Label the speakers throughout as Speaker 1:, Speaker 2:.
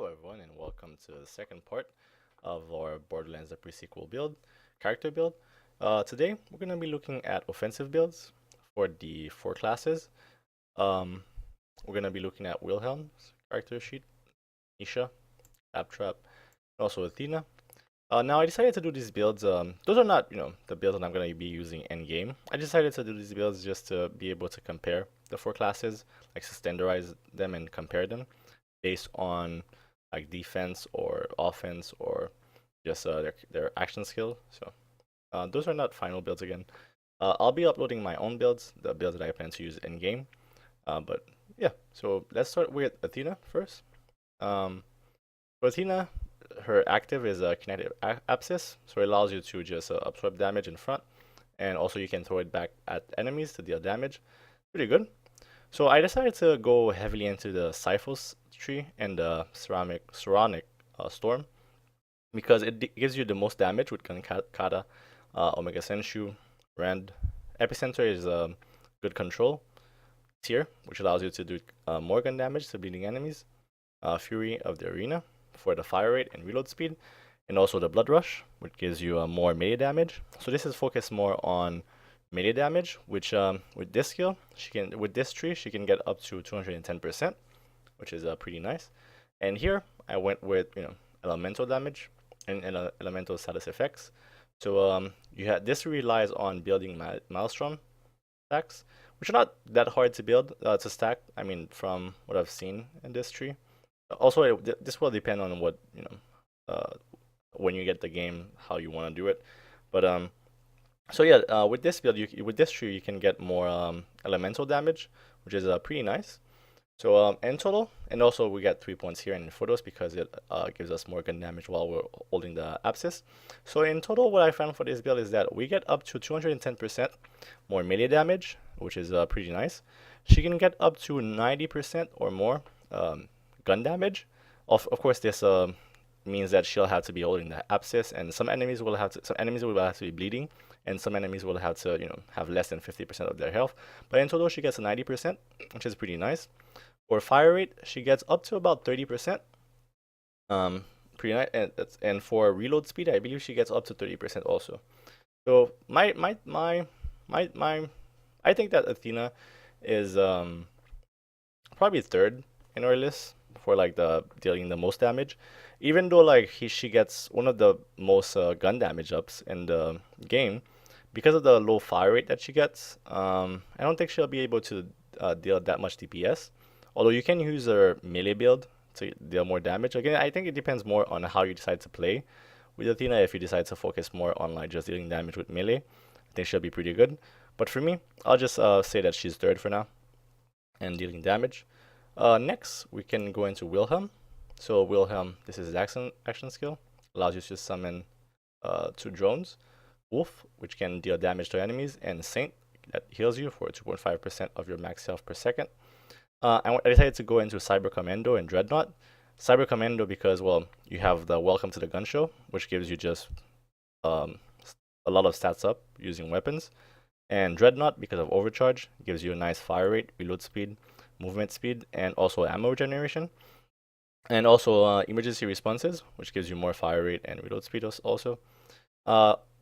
Speaker 1: everyone, and welcome to the second part of our Borderlands the pre-sequel build, character build. Today we're going to be looking at offensive builds for the four classes. Um, we're going to be looking at Wilhelm's character sheet, Nisha, Claptrap, and also Athena. Now I decided to do these builds. Those are not, the builds that I'm going to be using endgame. I decided to do these builds just to be able to compare the four classes, like to standardize them and compare them based on like defense or offense or just their action skill. So those are not final builds again. I'll be uploading my own builds, the builds that I plan to use in game. But yeah, so let's start with Athena first. For Athena, her active is a kinetic abscess, so it allows you to just absorb damage in front, and also you can throw it back at enemies to deal damage. Pretty good. So I decided to go heavily into the Cyphos tree and the Ceramic Storm because it gives you the most damage with Kata, Omega Senshu, Rend. Epicenter is good control tier, which allows you to do more gun damage to bleeding enemies. Fury of the Arena for the fire rate and reload speed, and also the Blood Rush, which gives you more melee damage. So this is focused more on melee damage, which with this skill, with this tree, she can get up to 210%, which is pretty nice. And here I went with elemental damage and elemental status effects. So this relies on building Maelstrom stacks, which are not that hard to build to stack. I mean, from what I've seen in this tree. Also, this will depend on what when you get the game, how you want to do it. But so yeah, with this build, with this tree, you can get more elemental damage, which is pretty nice. So in total, and also we get 3 points here in photos because it gives us more gun damage while we're holding the abscess. So in total, what I found for this build is that we get up to 210% more melee damage, which is pretty nice. She can get up to 90% or more gun damage. Of course, this means that she'll have to be holding the abscess, and some enemies will have to be bleeding, and some enemies will have to have less than 50% of their health. But in total, she gets a 90%, which is pretty nice. For fire rate, she gets up to about 30%. Pretty nice, and for reload speed, I believe she gets up to 30% also. So I think that Athena is probably third in our list for like dealing the most damage, even though like she gets one of the most gun damage ups in the game because of the low fire rate that she gets. I don't think she'll be able to deal that much DPS, although you can use her melee build to deal more damage. Again, I think it depends more on how you decide to play with Athena. If you decide to focus more on like just dealing damage with melee, I think she'll be pretty good. But for me, I'll just say that she's third for now and dealing damage. Next, we can go into Wilhelm. So Wilhelm, this is his action skill. Allows you to summon 2 drones. Wolf, which can deal damage to enemies, and Saint, that heals you for 2.5% of your max health per second. I decided to go into Cyber Commando and Dreadnought. Cyber Commando because, well, you have the Welcome to the Gun Show, which gives you just a lot of stats up using weapons. And Dreadnought, because of Overcharge, gives you a nice fire rate, reload speed, movement speed, and also ammo regeneration. And also emergency responses, which gives you more fire rate and reload speed also.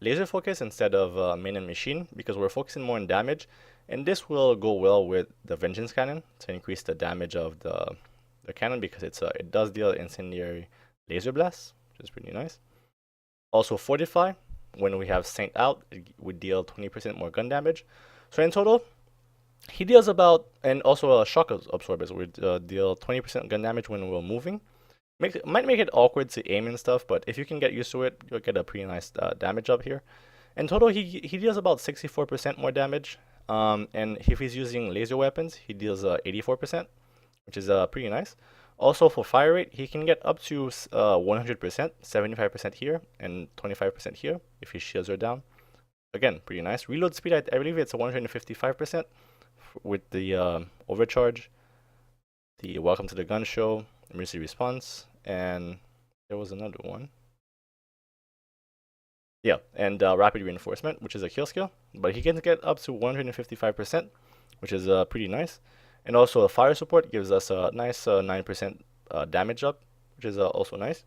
Speaker 1: Laser focus instead of main and machine, because we're focusing more on damage. And this will go well with the Vengeance Cannon to increase the damage of the cannon, because it does deal incendiary laser blasts, which is pretty nice. Also Fortify, when we have Saint out, it would deal 20% more gun damage. So in total, he deals about, and also shock absorbers would deal 20% gun damage when we're moving. Might make it awkward to aim and stuff, but if you can get used to it, you'll get a pretty nice damage up here. In total, he deals about 64% more damage. And if he's using laser weapons, he deals 84%, which is pretty nice. Also for fire rate, he can get up to 100%, 75% here, and 25% here if his shields are down. Again, pretty nice. Reload speed, I believe it's 155% with the overcharge, the Welcome to the Gun Show, emergency response, and there was another one. Yeah, and rapid reinforcement, which is a kill skill, but he can get up to 155%, which is pretty nice. And also, fire support gives us a nice 9% damage up which is also nice.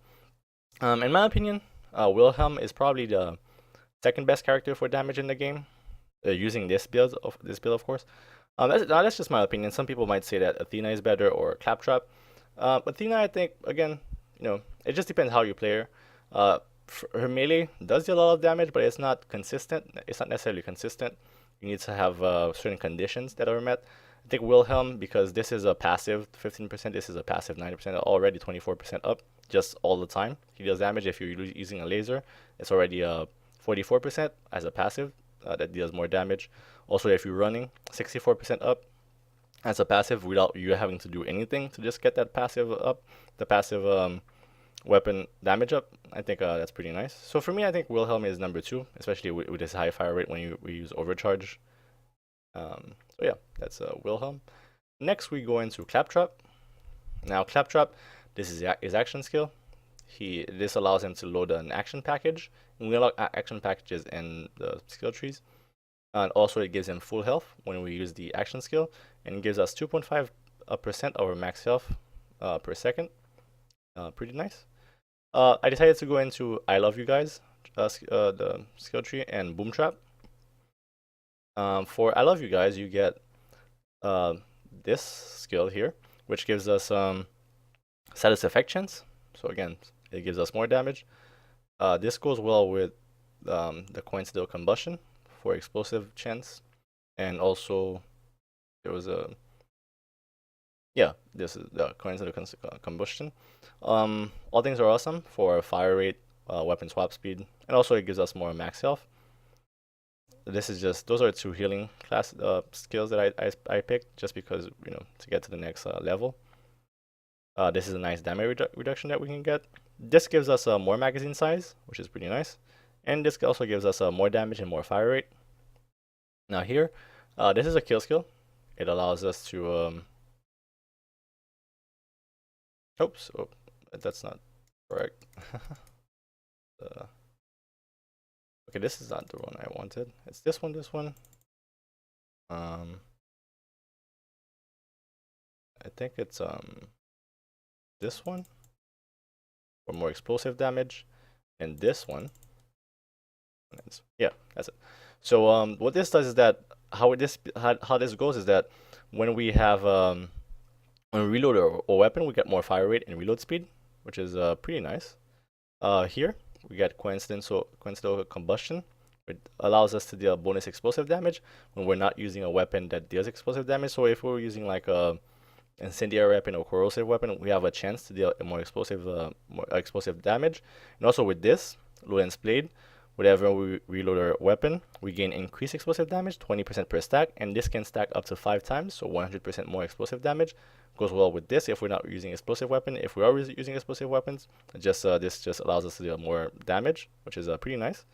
Speaker 1: In my opinion, Wilhelm is probably the second best character for damage in the game, using this build of course. That's just my opinion. Some people might say that Athena is better or Claptrap. Athena, I think, again, it just depends how you play her. Her melee does do a lot of damage, but it's not consistent. It's not necessarily consistent. You need to have certain conditions that are met. I think Wilhelm, because this is a passive 15%, this is a passive 90%, already 24% up just all the time. He deals damage. If you're using a laser, it's already 44% as a passive that deals more damage. Also, if you're running, 64% up as a passive without you having to do anything to just get that passive up, the passive weapon damage up. I think that's pretty nice. So for me, I think Wilhelm is number 2, especially with his high fire rate when we use overcharge. So yeah, that's Wilhelm. Next, we go into Claptrap. Now, Claptrap, this is his action skill. This allows him to load an action package. And we unlock action packages in the skill trees. And also, it gives him full health when we use the action skill. And it gives us 2.5% of our max health per second. Pretty nice. I decided to go into I Love You Guys, the skill tree, and Boom Trap. For I Love You Guys, you get this skill here, which gives us status effect chance. So again, it gives us more damage. This goes well with the coincidental combustion for explosive chance, and also there was a this is the coincidental combustion. All things are awesome for fire rate, weapon swap speed, and also it gives us more max health. This is just, those are 2 healing class skills that I picked just because, to get to the next level. This is a nice damage reduction that we can get. This gives us more magazine size, which is pretty nice. And this also gives us more damage and more fire rate. Now here, this is a kill skill. It allows us to... Oops, oh, that's not correct. Okay, this is not the one I wanted. It's this one, I think it's this one for more explosive damage, and this one. Yeah, that's it. So what this does is that how this goes is that when we have when we reload our weapon, we get more fire rate and reload speed, which is pretty nice. Here we get coincidental combustion. It allows us to deal bonus explosive damage when we're not using a weapon that deals explosive damage. So if we're using like a incendiary weapon or corrosive weapon, we have a chance to deal more explosive damage. And also with this Ludens Blade, whenever we reload our weapon, we gain increased explosive damage, 20% per stack, and this can stack up to 5 times, so 100% more explosive damage. Goes well with this if we're not using explosive weapon. If we are using explosive weapons, this just allows us to deal more damage, which is pretty nice.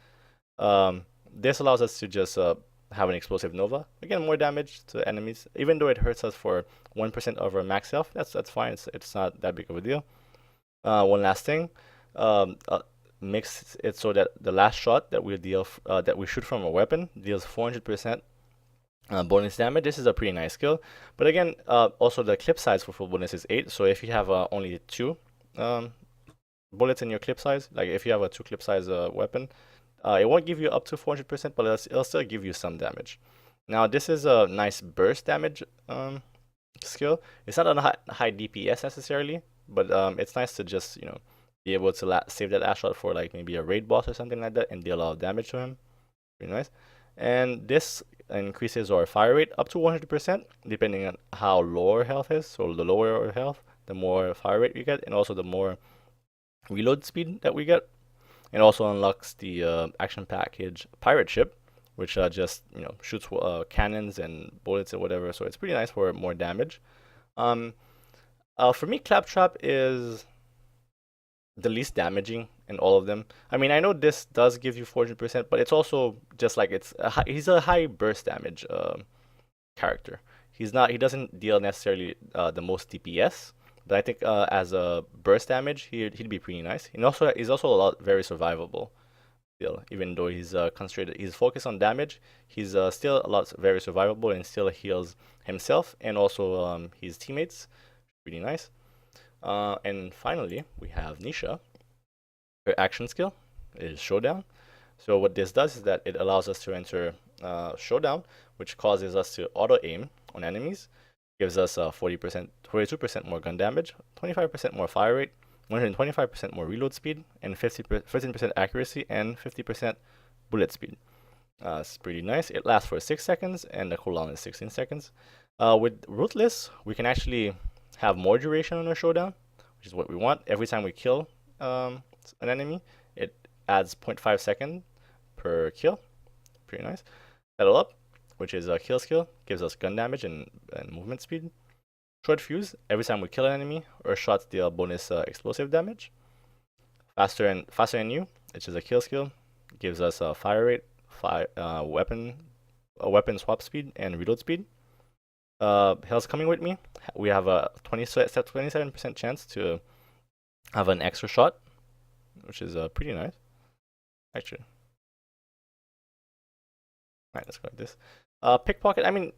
Speaker 1: This allows us to just have an explosive nova. Again, more damage to enemies, even though it hurts us for 1% of our max health. That's fine. It's not that big of a deal. One last thing, makes it so that the last shot that we deal that we shoot from a weapon deals 400% bonus damage. This is a pretty nice skill, but again, also the clip size for full bonus is 8. So if you have only 2 bullets in your clip size, like if you have a 2 clip size weapon, it won't give you up to 400%, but it'll still give you some damage. Now this is a nice burst damage skill. It's not a high DPS necessarily, but it's nice to just be able to save that last shot for like maybe a raid boss or something like that and deal a lot of damage to him. Pretty nice. And this increases our fire rate up to 100% depending on how low our health is. So the lower our health, the more fire rate we get, and also the more reload speed that we get. It also unlocks the action package Pirate Ship, which just shoots cannons and bullets and whatever. So it's pretty nice for more damage. For me, Claptrap is the least damaging in all of them. I mean, I know this does give you 400%, but it's also just like he's a high burst damage character. He doesn't deal necessarily the most DPS, but I think as a burst damage, he'd be pretty nice. And also, he's also very survivable. Still, even though he's concentrated, he's focused on damage. He's still very survivable and still heals himself and also his teammates. Pretty nice. And finally, we have Nisha. Her action skill is Showdown. So what this does is that it allows us to enter Showdown, which causes us to auto-aim on enemies, gives us 40%, 42% more gun damage, 25% more fire rate, 125% more reload speed, and 15% accuracy, and 50% bullet speed. It's pretty nice. It lasts for 6 seconds, and the cooldown is 16 seconds. With Ruthless, we can actually have more duration on our Showdown, which is what we want. Every time we kill an enemy, it adds 0.5 second per kill. Pretty nice. Settle Up, which is a kill skill, gives us gun damage and movement speed. Short Fuse, every time we kill an enemy, our shots deal bonus explosive damage. Faster and You, which is a kill skill, gives us fire rate, weapon swap speed, and reload speed. Hell's Coming With Me, we have a 27% chance to have an extra shot, which is pretty nice, actually. Alright, let's go like this. Pickpocket, I mean,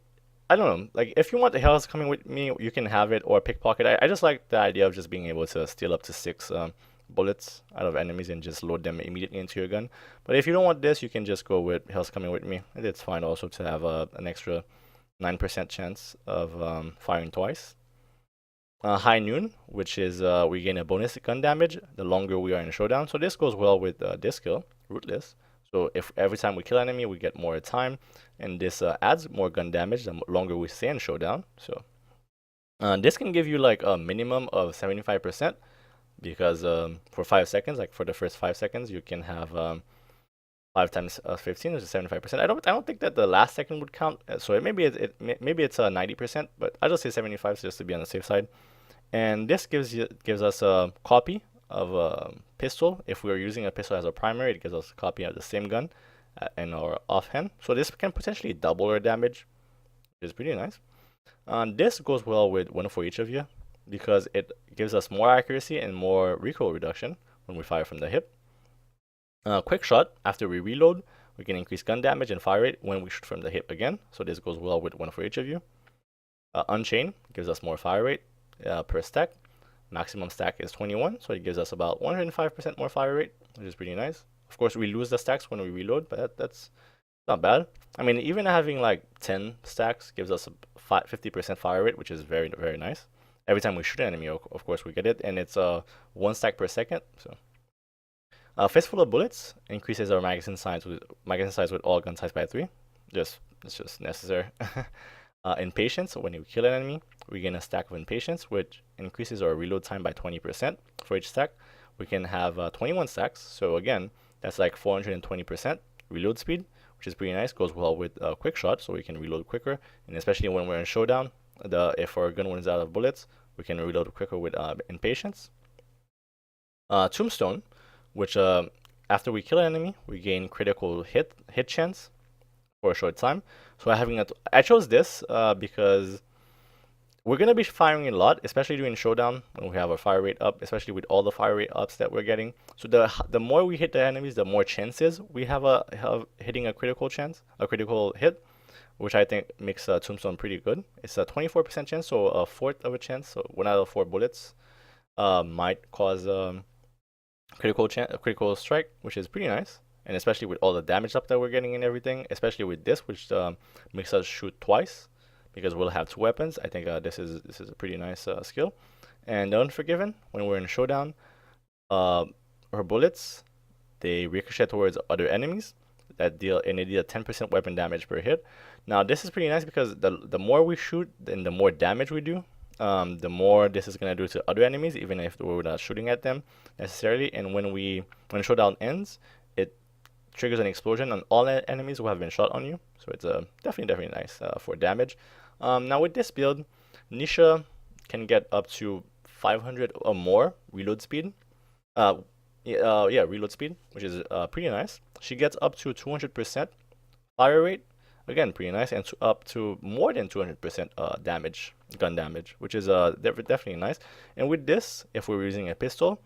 Speaker 1: I don't know. Like, if you want the Hell's Coming With Me, you can have it, or Pickpocket. I just like the idea of just being able to steal up to 6 bullets out of enemies and just load them immediately into your gun. But if you don't want this, you can just go with Hell's Coming With Me. It's fine also to have an extra 9% chance of firing twice. High Noon, which is we gain a bonus gun damage the longer we are in a showdown. So this goes well with this skill, Rootless. So if every time we kill an enemy, we get more time, and this adds more gun damage the longer we stay in showdown. So this can give you like a minimum of 75%, because for 5 seconds, like for the first 5 seconds, you can have 5 times 15, which is 75%. I don't think that the last second would count. So maybe it's 90%, but I just say 75 just to be on the safe side. And this gives us a copy of a pistol. If we're using a pistol as a primary, it gives us a copy of the same gun in our offhand. So this can potentially double our damage, which is pretty nice. This goes well with One For Each of You, because it gives us more accuracy and more recoil reduction when we fire from the hip. Quick Shot, after we reload, we can increase gun damage and fire rate when we shoot from the hip again. So this goes well with One For Each of You. Unchain gives us more fire rate per stack. Maximum stack is 21, so it gives us about 105% more fire rate, which is pretty nice. Of course, we lose the stacks when we reload, but that's not bad. I mean, even having like 10 stacks gives us a 50% fire rate, which is very, very nice. Every time we shoot an enemy, of course, we get it, and it's 1 stack per second. So, Fistful of Bullets increases our magazine size with all gun size by 3. It's just necessary. Impatience, when you kill an enemy, we gain a stack of Impatience, which increases our reload time by 20% for each stack. We can have 21 stacks, so again, that's like 420% reload speed, which is pretty nice. Goes well with Quick Shot, so we can reload quicker, and especially when we're in showdown, if our gun runs out of bullets, we can reload quicker with Impatience. Tombstone, which after we kill an enemy, we gain critical hit chance for a short time. So I chose this because we're gonna be firing a lot, especially during showdown when we have our fire rate up, especially with all the fire rate ups that we're getting. So the more we hit the enemies, the more chances we have hitting a critical hit, which I think makes Tombstone pretty good. It's a 24% chance, so a fourth of a chance. So 1 out of 4 bullets might cause critical strike, which is pretty nice. And especially with all the damage up that we're getting and everything, especially with this, which makes us shoot twice, because we'll have 2 weapons. I think this is a pretty nice skill. And Unforgiven, when we're in showdown, her bullets, they ricochet towards other enemies that deal 10% weapon damage per hit. Now this is pretty nice because the more we shoot and the more damage we do, the more this is gonna do to other enemies, even if we're not shooting at them necessarily. And when showdown ends, it triggers an explosion on all enemies who have been shot on you. So it's definitely nice for damage. Now with this build, Nisha can get up to 500 or more reload speed. Reload speed, which is pretty nice. She gets up to 200% fire rate, again pretty nice, and up to more than 200% gun damage, which is definitely nice. And with this, if we were using a pistol,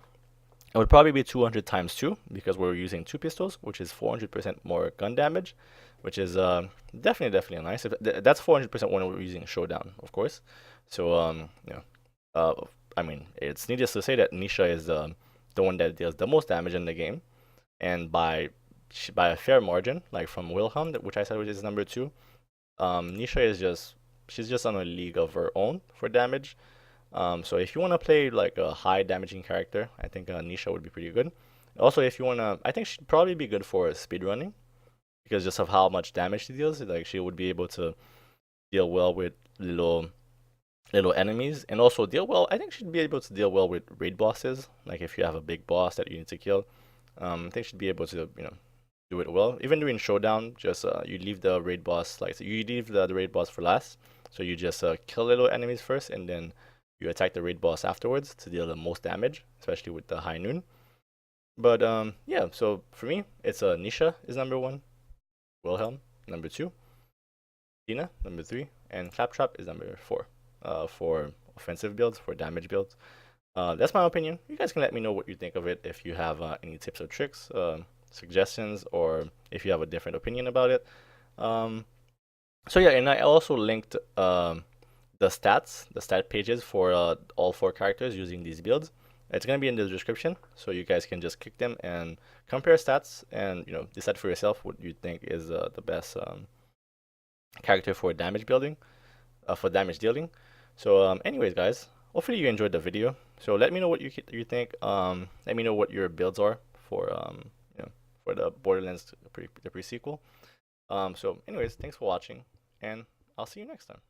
Speaker 1: it would probably be 200 times 2, because we're using 2 pistols, which is 400% more gun damage, which is definitely nice. That's 400% when we're using showdown, of course. So I mean, it's needless to say that Nisha is the one that deals the most damage in the game, and by a fair margin, like from Wilhelm, which I said which is number 2. Nisha is she's just on a league of her own for damage. So if you want to play like a high damaging character, I think Nisha would be pretty good. Also, if you want to, I think she'd probably be good for speedrunning because just of how much damage she deals. Like she would be able to deal well with little enemies, and also deal well. I think she'd be able to deal well with raid bosses. Like if you have a big boss that you need to kill, I think she'd be able to do it well. Even during showdown, just you leave the raid boss like you leave the raid boss for last. So you just kill little enemies first, and then you attack the raid boss afterwards to deal the most damage, especially with the high noon. But yeah, so for me, it's Nisha is number 1, Wilhelm number 2, Athena number 3, and Claptrap is number 4. For offensive builds, for damage builds. That's my opinion. You guys can let me know what you think of it if you have any tips or tricks, suggestions, or if you have a different opinion about it. So yeah, and I also linked the stat pages for all 4 characters using these builds. It's gonna be in the description, so you guys can just click them and compare stats, and decide for yourself what you think is the best character for damage building, for damage dealing. So anyways, guys, hopefully you enjoyed the video. So let me know what you think. Let me know what your builds are for for the Borderlands the pre-sequel. So anyways, thanks for watching, and I'll see you next time.